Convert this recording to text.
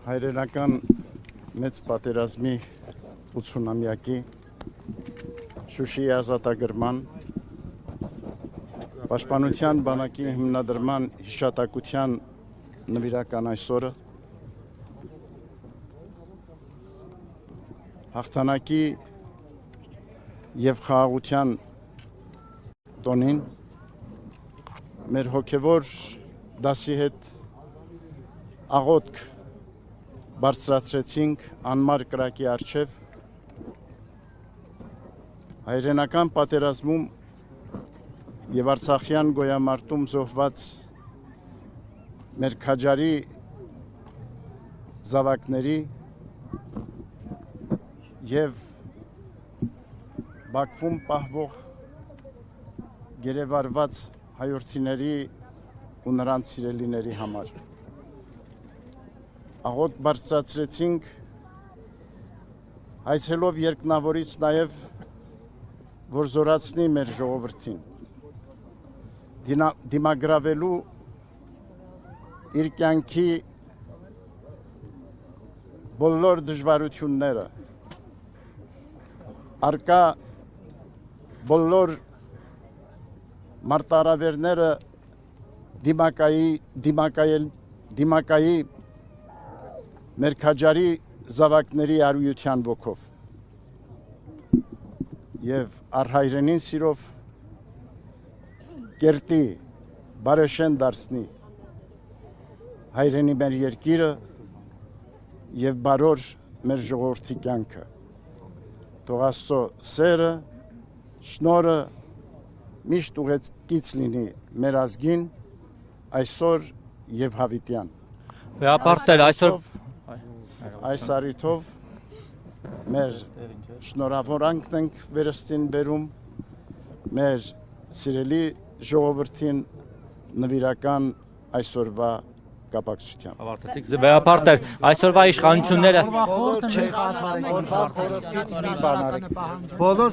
Հայրենական մեծ պատերազմի 80-ամյակի Շուշիի ազատագրման Պաշտպանության բանակի հիմնադրման հիշատակության նվիրական այսօրը հաղթանակի և խաղաղության տոնին մեր հոգևոր դասի հետ աղոթք բարձրացրեցինք անմար կրակի առջև հայրենական պատերազմում և արցախյան գոյամարտում զոհված մեր քաջարի զավակների և Բաքվում պահվող գերեվարված հայրենիների ու նրանց սիրելիների համար աղոթք բարձրացրեցինք այցելով երկնավորից նաև որ զորացնի մեր ժողովրդին դիմագրավելու իր կյանքի բոլոր դժվարությունները արկա բոլոր մարտահրավերները դիմակայի մեր քաջարի զավակների արույության ոգով և առհայրենին սիրով կերտի բարեշեն դարձնի հայրենի մեր երկիրը և բարոր մեր ժողովրդի կյանքը թող Աստծո սերը շնորհը միշտ ուղեկից լինի մեր ազգին այսօր և հավիտյան այս առիթով մեր շնորհավորանքն ենք վերստին բերում մեր սիրելի ժողովրդին նվիրական այսօրվա կապակցությամբ այսօրվա իշխանությունները բոլոր